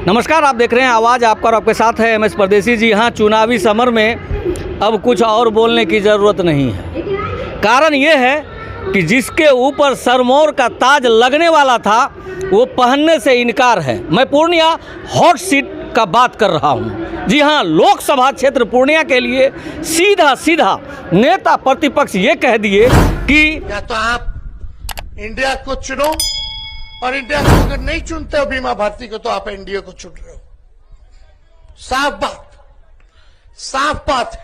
नमस्कार, आप देख रहे हैं आवाज़ आपका और आपके साथ है एमएस परदेसी जी। हाँ, चुनावी समर में अब कुछ और बोलने की ज़रूरत नहीं है। कारण ये है कि जिसके ऊपर सरमौर का ताज लगने वाला था वो पहनने से इनकार है। मैं पूर्णिया हॉट सीट का बात कर रहा हूँ। जी हाँ, लोकसभा क्षेत्र पूर्णिया के लिए सीधा सीधा नेता प्रतिपक्ष ये कह दिए कि या तो आप इंडिया को चुनो और इंडिया को अगर नहीं चुनते हो बीमा भारती को तो आप एनडीए को चुन रहे हो। साफ बात है।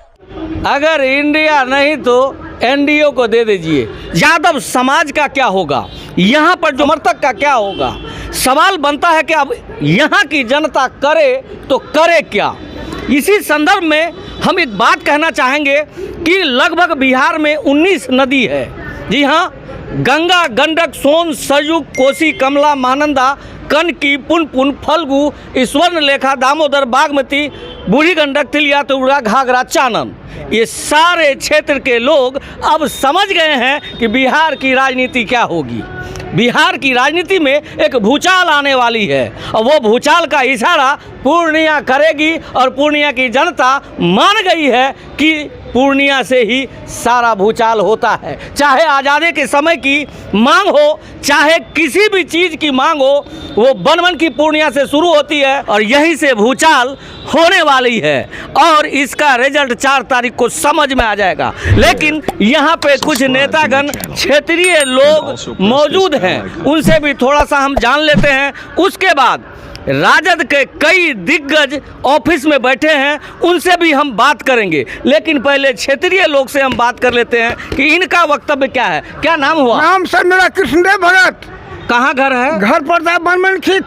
अगर इंडिया नहीं तो एनडीए को दे दीजिए। यादव समाज का क्या होगा, यहाँ पर जो समर्थक का क्या होगा? सवाल बनता है कि अब यहाँ की जनता करे तो करे क्या। इसी संदर्भ में हम एक बात कहना चाहेंगे कि लगभग बिहार में 19 नदी है। जी हाँ, गंगा, गंडक, सोन, सरयू, कोसी, कमला, महानंदा, कनकी, पुनपुन, फल्गु, स्वर्णलेखा, दामोदर, बागमती, बूढ़ी गंडक, तिलिया, तुंगा, घाघरा, चानन, ये सारे क्षेत्र के लोग अब समझ गए हैं कि बिहार की राजनीति क्या होगी। बिहार की राजनीति में एक भूचाल आने वाली है और वो भूचाल का इशारा पूर्णिया करेगी और पूर्णिया की जनता मान गई है कि पूर्णिया से ही सारा भूचाल होता है। चाहे आज़ादी के समय की मांग हो, चाहे किसी भी चीज़ की मांग हो, वो बन की पूर्णिया से शुरू होती है और यहीं से भूचाल होने वाली है और इसका रिजल्ट 4 तारीख को समझ में आ जाएगा। लेकिन यहाँ पे कुछ नेतागण क्षेत्रीय लोग मौजूद हैं, उनसे भी थोड़ा सा हम जान लेते हैं। उसके बाद राजद के कई दिग्गज ऑफिस में बैठे हैं, उनसे भी हम बात करेंगे। लेकिन पहले क्षेत्रीय लोग से हम बात कर लेते हैं कि इनका वक्तव्य क्या है। क्या नाम हुआ? नाम सर मेरा कृष्णदेव भगत। कहाँ घर है? घर पड़ता है बनमनखी,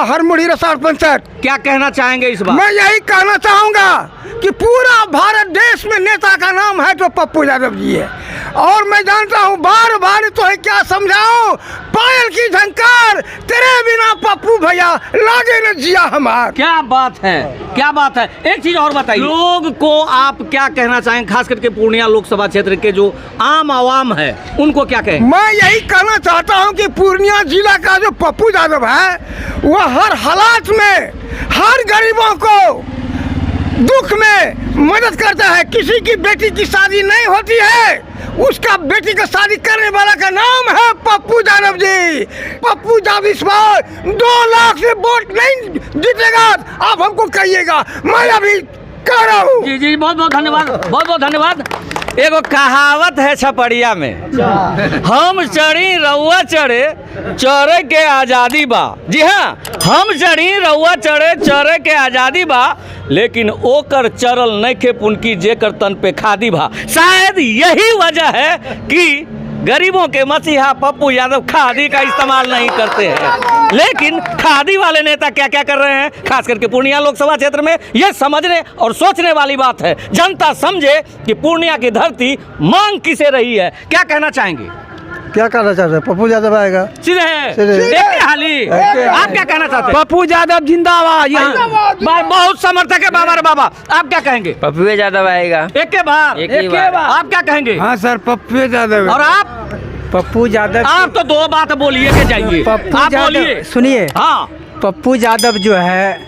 हरमुढ़ी रसार पंचायत। क्या कहना चाहेंगे इस बार? मैं यही कहना चाहूँगा कि पूरा भारत देश में नेता का नाम है तो पप्पू यादव जी है। और मैं जानता हूँ बार बार तो है क्या समझाऊं, पायल की झंकार तेरे बिना पप्पू भैया लागे न जिया हमार। क्या बात है, क्या बात है। एक चीज और बताइए, लोग को आप क्या कहना चाहेंगे, खास करके पूर्णिया लोकसभा क्षेत्र के जो आम आवाम है उनको क्या कहें? मैं यही कहना चाहता हूँ कि पूर्णिया जिला का जो पप्पू यादव है वह हर हालात में हर गरीबों को दुख में मदद करता है। किसी की बेटी की शादी नहीं होती है, उसका बेटी का शादी करने वाला का नाम है पप्पू यादव जी। पप्पू यादव इस बार 2 लाख से वोट नहीं जीतेगा, आप हमको कहिएगा, मैं अभी कह रहा हूँ। जी जी, बहुत बहुत धन्यवाद, बहुत बहुत धन्यवाद। एगो कहावत है छपड़िया में, हम चढ़ी रउआ चढ़े चढ़े के आज़ादी बा। जी हाँ, हम चढ़ी रउआ चढ़े चढ़े के आज़ादी बा, लेकिन ओकर चरल नइखे पुनकी जेकर तन पे खादी बा। शायद यही वजह है कि गरीबों के मसीहा पप्पू यादव खादी का इस्तेमाल नहीं करते हैं। लेकिन खादी वाले नेता क्या क्या कर रहे हैं, खास करके पूर्णिया लोकसभा क्षेत्र में, यह समझने और सोचने वाली बात है। जनता समझे कि पूर्णिया की धरती मांग किसे रही है। क्या कहना चाहेंगे? क्या कहना चाहते हैं? पप्पू यादव आएगा सीधे एक हाली। आप क्या कहना चाहते हैं? पप्पू यादव जिंदाबाद। बहुत समर्थक है बाबा रे बाबा। आप क्या कहेंगे? पप्पू यादव आएगा। एक के बार आप क्या कहेंगे? हाँ सर, पप्पू यादव। और आप? पप्पू यादव। आप तो 2 बात बोलिए के जाइए। आप बोलिए। सुनिए, हाँ, पप्पू यादव जो है,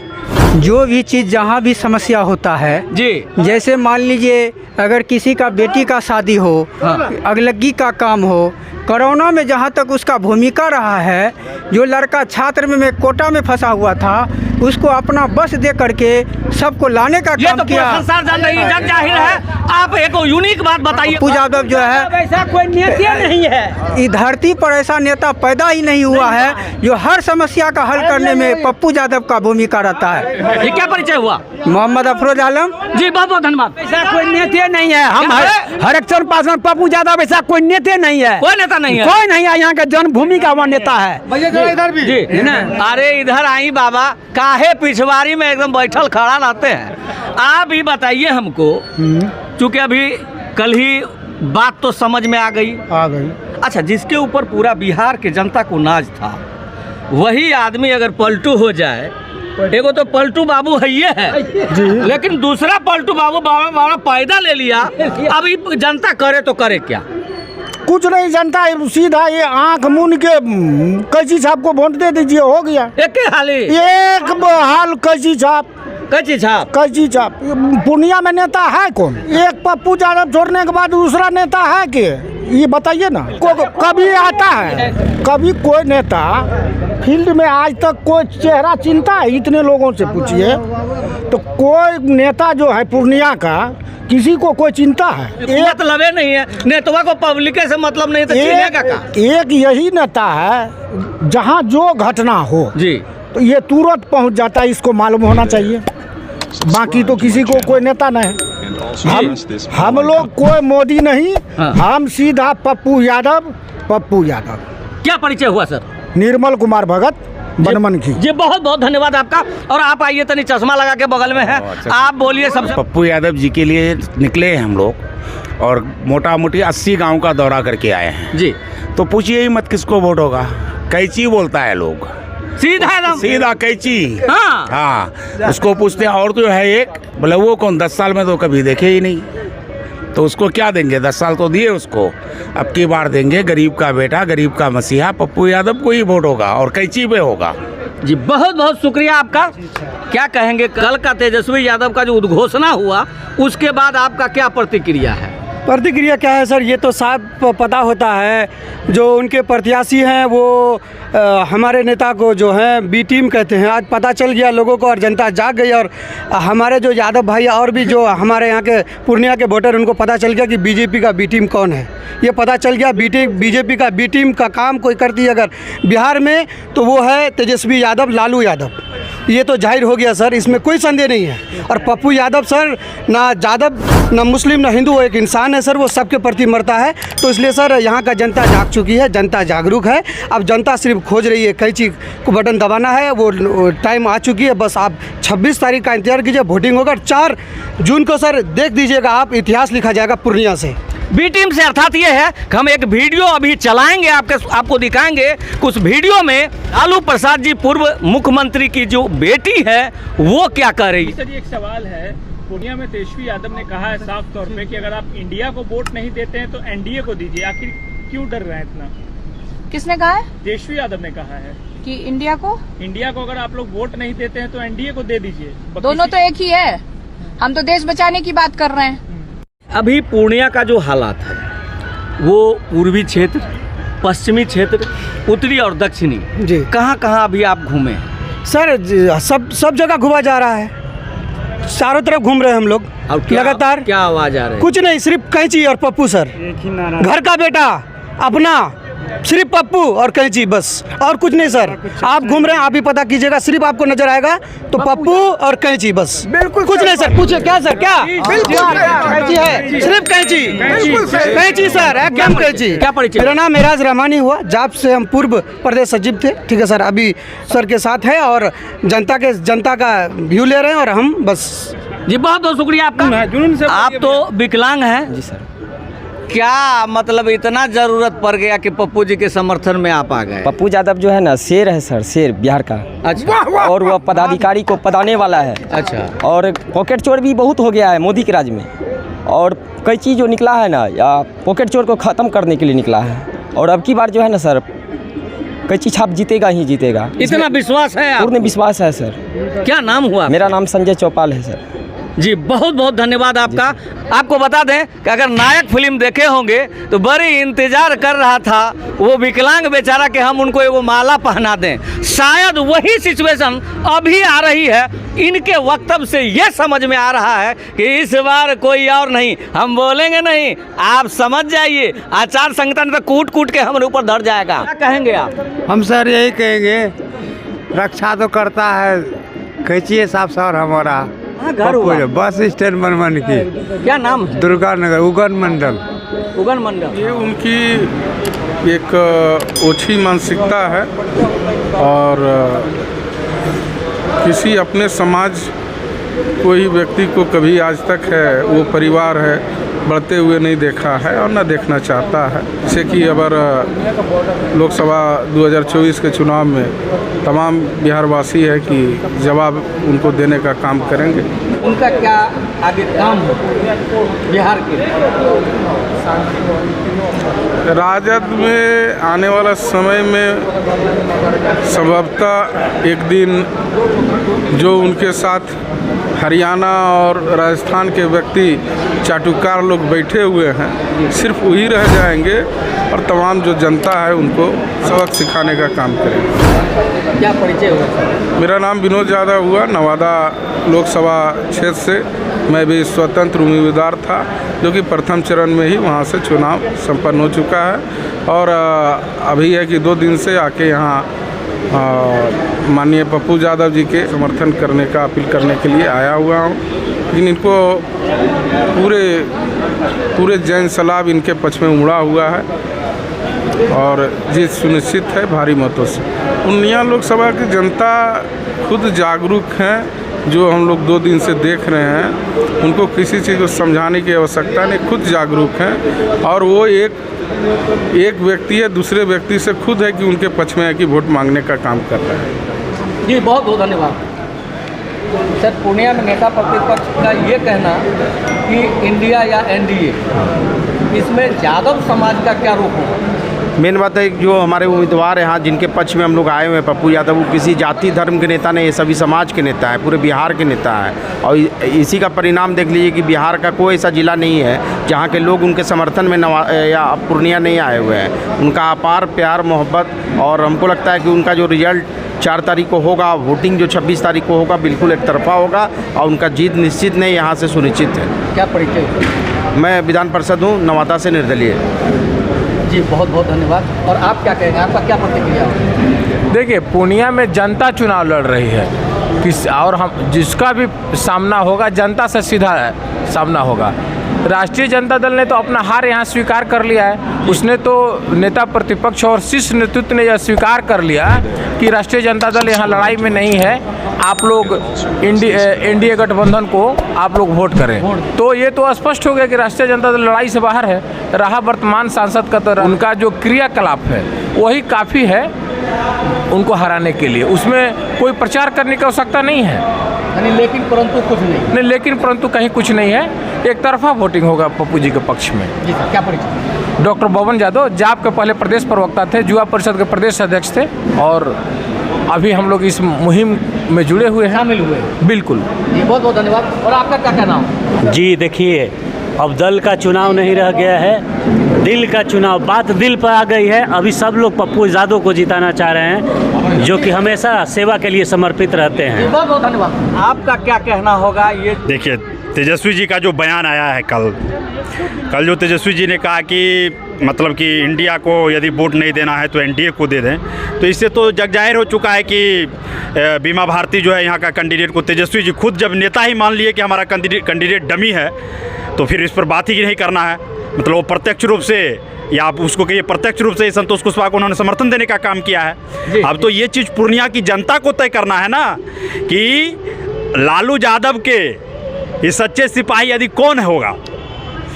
जो भी चीज़ जहाँ भी समस्या होता है जी, जैसे मान लीजिए अगर किसी का बेटी का शादी हो, अगलगी का काम हो, कोरोना में जहाँ तक उसका भूमिका रहा है, जो लड़का छात्र में कोटा में फंसा हुआ था उसको अपना बस दे करके सबको लाने का काम तो किया। संसार जान रही, जग जाहिर है। आप एक यूनिक बात बताइए। पप्पू यादव जो है ऐसा कोई नेता नहीं है, इस धरती पर ऐसा नेता पैदा ही नहीं हुआ है जो हर समस्या का हल करने में पप्पू यादव का भूमिका रहता है। ये क्या परिचय हुआ? मोहम्मद अफरोज आलम जी, बहुत बहुत धन्यवाद। ऐसा कोई नेता नहीं है। हम हर एक पासवान पप्पू यादव ऐसा कोई नेता नहीं है। कोई नेता नहीं है, कोई नहीं है। यहाँ का जन्मभूमि का वो नेता है। इधर भी जी, अरे इधर आई बाबा, काहे पिछवाड़ी में एकदम बैठल खड़ा रहते हैं। आप ही बताइए हमको, क्योंकि अभी कल ही बात तो समझ में आ गई। अच्छा, जिसके ऊपर पूरा बिहार के जनता को नाज था, वही आदमी अगर पलटू हो जाए, एगो तो पलटू बाबू है ये है जी, लेकिन दूसरा पलटू बाबू बाबा पैदा ले लिया। अब जनता करे तो करे क्या? कुछ नहीं, जनता सीधा ये आंख मून के कैची छाप को वोट दे दीजिए, हो गया। एक के हाली एक हाल कैची छाप, कैची छाप। कैची छाप। पूर्णिया में नेता है कौन? एक पप्पू यादव छोड़ने के बाद दूसरा नेता है कि ये बताइए ना। कभी आता है, कभी कोई नेता फील्ड में आज तक कोई चेहरा चिंता है? इतने लोगों से पूछिए तो कोई नेता जो है पूर्णिया का, किसी को कोई चिंता है? मतलब नहीं है, नेतवा को पब्लिक से मतलब नहीं तो चिनेगा का? एक यही नेता है जहाँ जो घटना हो जी तो ये तुरंत पहुँच जाता है, इसको मालूम होना चाहिए। बाकी तो किसी को कोई नेता नहीं। हम लोग कोई मोदी नहीं, हम सीधा पप्पू यादव। पप्पू यादव। क्या परिचय हुआ सर? निर्मल कुमार भगत, बनमन की। जी बहुत बहुत धन्यवाद आपका। और आप आइए, तनी चश्मा लगा के बगल में है, आप बोलिए सबसे। पप्पू यादव जी के लिए निकले हैं हम लोग और मोटा मोटी 80 गांव का दौरा करके आए हैं जी। तो पूछिए ही मत किसको वोट होगा। कैची बोलता है लोग, सीधा एकदम सीधा कैची। हाँ। हाँ, उसको पूछते हैं और तो है एक, बोले वो कौन, 10 साल में तो कभी देखे ही नहीं, तो उसको क्या देंगे? 10 साल तो दिए उसको, अब की बार देंगे गरीब का बेटा, गरीब का मसीहा, पप्पू यादव को ही वोट होगा और कैची पे होगा। जी बहुत बहुत शुक्रिया आपका। क्या कहेंगे, कल का तेजस्वी यादव का जो उद्घोषणा हुआ उसके बाद आपका क्या प्रतिक्रिया है? प्रतिक्रिया क्या है सर, ये तो साफ पता होता है जो उनके प्रत्याशी हैं वो हमारे नेता को जो है बी टीम कहते हैं। आज पता चल गया लोगों को और जनता जाग गई, और हमारे जो यादव भाई और भी जो हमारे यहाँ के पूर्णिया के वोटर, उनको पता चल गया कि बीजेपी का बी टीम कौन है। ये पता चल गया बीजेपी का बी टीम का काम कोई करती है अगर बिहार में तो वो है तेजस्वी यादव, लालू यादव। ये तो जाहिर हो गया सर, इसमें कोई संदेह नहीं है। और पप्पू यादव सर ना यादव ना मुस्लिम ना हिंदू, वो एक इंसान है सर, वो सबके प्रति मरता है। तो इसलिए सर यहाँ का जनता जाग चुकी है, जनता जागरूक है। अब जनता सिर्फ खोज रही है कैची को बटन दबाना है, वो टाइम आ चुकी है। बस आप 26 तारीख का इंतजार कीजिए, वोटिंग होगा 4 जून को सर, देख दीजिएगा आप, इतिहास लिखा जाएगा पूर्णिया से। बी टीम से अर्थात ये है कि हम एक वीडियो अभी चलाएंगे, आपको दिखाएंगे। कुछ वीडियो में लालू प्रसाद जी पूर्व मुख्यमंत्री की जो बेटी है वो क्या कर रही है। सर, ये एक सवाल है, पूर्णिया में तेजस्वी यादव ने कहा है साफ तौर पे कि अगर आप इंडिया को वोट नहीं देते हैं तो एनडीए को दीजिए। आखिर क्यों डर रहे हैं इतना? किसने कहा है? तेजस्वी यादव ने कहा है कि इंडिया को अगर आप लोग वोट नहीं देते हैं तो एनडीए को दे दीजिए। दोनों तो एक ही है, हम तो देश बचाने की बात कर रहे हैं। अभी पूर्णिया का जो हालात है वो पूर्वी क्षेत्र, पश्चिमी क्षेत्र, उत्तरी और दक्षिणी जी, कहाँ अभी आप घूमे? सर सब जगह घुमा जा रहा है, चारों तरफ घूम रहे हैं हम लोग लगातार। क्या आवाज आ रही है? कुछ नहीं, सिर्फ कैंची और पप्पू सर, घर का बेटा अपना, सिर्फ पप्पू और कैंची, बस और कुछ नहीं सर। आप घूम रहे हैं, आप भी पता कीजिएगा, सिर्फ आपको नजर आएगा तो पप्पू और कैंची, बस बिल्कुल कुछ नहीं सर। पूछिए क्या सर, क्या कैंची है? सिर्फ कैंची, कैंची सर, एकदम कैंची। क्या परिचय? मेरा नाम मेराज रहमानी हुआ, जाप से हम पूर्व प्रदेश सचिव थे, ठीक है सर। अभी सर के साथ है और जनता का व्यू ले रहे हैं और हम बस। जी बहुत बहुत शुक्रिया आपका। आप तो विकलांग हैं जी सर, क्या मतलब इतना जरूरत पड़ गया कि पप्पू जी के समर्थन में आप आ गए? पप्पू यादव जो है ना शेर है सर, शेर बिहार का। अच्छा। और वह पदाधिकारी को पदाने वाला है। अच्छा। और पॉकेट चोर भी बहुत हो गया है मोदी के राज में, और कई चीज़ जो निकला है ना, या पॉकेट चोर को ख़त्म करने के लिए निकला है। और अब की बार जो है ना सर, कई चीज छाप जीतेगा ही जीतेगा, इतना विश्वास है? पूर्ण विश्वास है सर। क्या नाम हुआ? मेरा नाम संजय चौपाल है सर। जी बहुत बहुत धन्यवाद आपका। आपको बता दें कि अगर नायक फिल्म देखे होंगे तो बड़ी इंतजार कर रहा था वो विकलांग बेचारा कि हम उनको एगो माला पहना दें। शायद वही सिचुएशन अभी आ रही है। इनके वक्तव्य से ये समझ में आ रहा है कि इस बार कोई और नहीं, हम बोलेंगे नहीं, आप समझ जाइए। आचार संहिता में तो कूट कूट के हमारे ऊपर धर जाएगा। क्या कहेंगे आप? हम सर यही कहेंगे, रक्षा तो करता है कैची साहब सर हमारा। घर हुआ? बस स्टैंड बनमन की। क्या नाम है? दुर्गा नगर, उगन मंडल। उगन मंडल। ये उनकी एक ओछी मानसिकता है और किसी अपने समाज कोई व्यक्ति को कभी आज तक है, वो परिवार है, बढ़ते हुए नहीं देखा है और न देखना चाहता है। जैसे कि अगर लोकसभा 2024 के चुनाव में तमाम बिहारवासी है कि जवाब उनको देने का काम करेंगे। उनका क्या आगे काम हो बिहार के? राजद में आने वाला समय में संभवतः एक दिन जो उनके साथ हरियाणा और राजस्थान के व्यक्ति चाटुकार लोग बैठे हुए हैं, सिर्फ वही रह जाएंगे और तमाम जो जनता है उनको सबक सिखाने का काम करेंगे। क्या परिचय हुआ? मेरा नाम विनोद यादव हुआ, नवादा लोकसभा क्षेत्र से मैं भी स्वतंत्र उम्मीदवार था, जो कि प्रथम चरण में ही वहां से चुनाव संपन्न हो चुका है। और अभी है कि 2 दिन से आके यहाँ माननीय पप्पू यादव जी के समर्थन करने का अपील करने के लिए आया हुआ हूँ। लेकिन इनको पूरे जैन सलाब इनके पक्ष में उमड़ा हुआ है और जीत सुनिश्चित है भारी मतों से। पूर्णिया लोकसभा की जनता खुद जागरूक हैं, जो हम लोग 2 दिन से देख रहे हैं। उनको किसी चीज़ को समझाने की आवश्यकता नहीं, खुद जागरूक हैं और वो एक व्यक्ति है दूसरे व्यक्ति से खुद है कि उनके पक्ष में है कि वोट मांगने का काम कर रहे हैं। जी बहुत बहुत धन्यवाद सर। पूर्णिया में नेता प्रतिपक्ष का ये कहना कि इंडिया या एनडीए, इसमें यादव समाज का क्या रुख होगा? मेन बात है जो हमारे उम्मीदवार हैं यहाँ जिनके पक्ष में हम लोग आए हुए हैं, पप्पू यादव, वो किसी जाति धर्म के नेता नहीं, ये सभी समाज के नेता हैं, पूरे बिहार के नेता हैं। और इसी का परिणाम देख लीजिए कि बिहार का कोई ऐसा ज़िला नहीं है जहाँ के लोग उनके समर्थन में या पूर्णिया नहीं आए हुए हैं। उनका अपार प्यार मोहब्बत, और हमको लगता है कि उनका जो रिजल्ट 4 तारीख को होगा, वोटिंग जो 26 तारीख को होगा, बिल्कुल एक तरफा होगा और उनका जीत निश्चित नहीं यहाँ से सुनिश्चित है। क्या परिचय? मैं विधान परिषद हूँ, नवादा से निर्दलीय। जी बहुत बहुत धन्यवाद। और आप क्या कहेंगे, आपका क्या प्रतिक्रिया है? देखिए, पूर्णिया में जनता चुनाव लड़ रही है और हम जिसका भी सामना होगा जनता से सीधा सामना होगा। राष्ट्रीय जनता दल ने तो अपना हार यहाँ स्वीकार कर लिया है। उसने तो नेता प्रतिपक्ष और शीर्ष नेतृत्व ने यह स्वीकार कर लिया कि राष्ट्रीय जनता दल यहाँ लड़ाई में नहीं है, आप लोग एनडीए गठबंधन को आप लोग वोट करें। तो ये तो स्पष्ट हो गया कि राष्ट्रीय जनता दल लड़ाई से बाहर है। रहा वर्तमान सांसद का, तो उनका जो क्रियाकलाप है वही काफ़ी है उनको हराने के लिए। उसमें कोई प्रचार करने की आवश्यकता नहीं है। यानी लेकिन परंतु कुछ नहीं, लेकिन परंतु कहीं कुछ नहीं है। एक तरफा वोटिंग होगा पप्पू जी के पक्ष में। जी सर, क्या परिचय? डॉक्टर बबन यादव, जाप के पहले प्रदेश प्रवक्ता थे, युवा परिषद के प्रदेश अध्यक्ष थे और अभी हम लोग इस मुहिम में जुड़े हुए हैं, शामिल हुए। बिल्कुल जी बहुत बहुत धन्यवाद। और आपका क्या कहना हो? जी देखिए, अब दल का चुनाव नहीं रह गया है, दिल का चुनाव, बात दिल पर आ गई है। अभी सब लोग पप्पू यादव को जिताना चाह रहे हैं, जो कि हमेशा सेवा के लिए समर्पित रहते हैं। बहुत बहुत धन्यवाद। आपका क्या कहना होगा? ये देखिए, तेजस्वी जी का जो बयान आया है कल जो तेजस्वी जी ने कहा कि मतलब कि इंडिया को यदि वोट नहीं देना है तो एनडीए को दे दें, तो इससे तो जग जाहिर हो चुका है कि बीमा भारती जो है यहाँ का कैंडिडेट को तेजस्वी जी खुद जब नेता ही मान लिए कि हमारा कैंडिडेट डमी है, तो फिर इस पर बात ही नहीं करना है। मतलब वो प्रत्यक्ष रूप से, या आप उसको कहिए प्रत्यक्ष रूप से संतोष कुशवाहा को उन्होंने समर्थन देने का काम किया है। अब तो ये चीज़ पूर्णिया की जनता को तय करना है ना कि लालू यादव के ये सच्चे सिपाही यदि कौन होगा,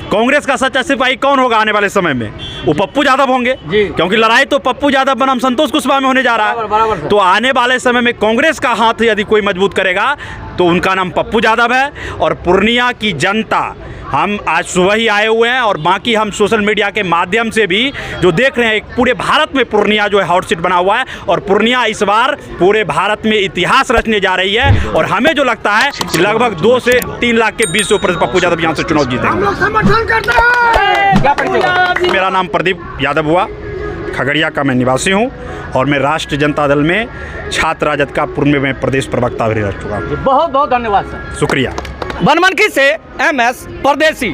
कांग्रेस का सच्चा सिपाही कौन होगा आने वाले समय में, वो पप्पू यादव होंगे। क्योंकि लड़ाई तो पप्पू यादव बनाम संतोष कुशवाहा में होने जा रहा है। तो आने वाले समय में कांग्रेस का हाथ यदि कोई मजबूत करेगा तो उनका नाम पप्पू यादव है। और पूर्णिया की जनता, हम आज सुबह ही आए हुए हैं और बाकी हम सोशल मीडिया के माध्यम से भी जो देख रहे हैं, एक पूरे भारत में पूर्णिया जो है हॉट सीट बना हुआ है और पूर्णिया इस बार पूरे भारत में इतिहास रचने जा रही है। और हमें जो लगता है कि लगभग 2 से 3 लाख के बीच से ऊपर पप्पू यादव यहाँ से चुनाव जीतेंगे। समर्थन करते हैं। मेरा नाम प्रदीप यादव हुआ, खगड़िया का मैं निवासी हूँ और मैं राष्ट्रीय जनता दल में छात्र राजद का पूर्व में प्रदेश प्रवक्ता भी रह चुका हूँ। बहुत बहुत धन्यवाद सर, शुक्रिया। बनमनखी से MS परदेसी।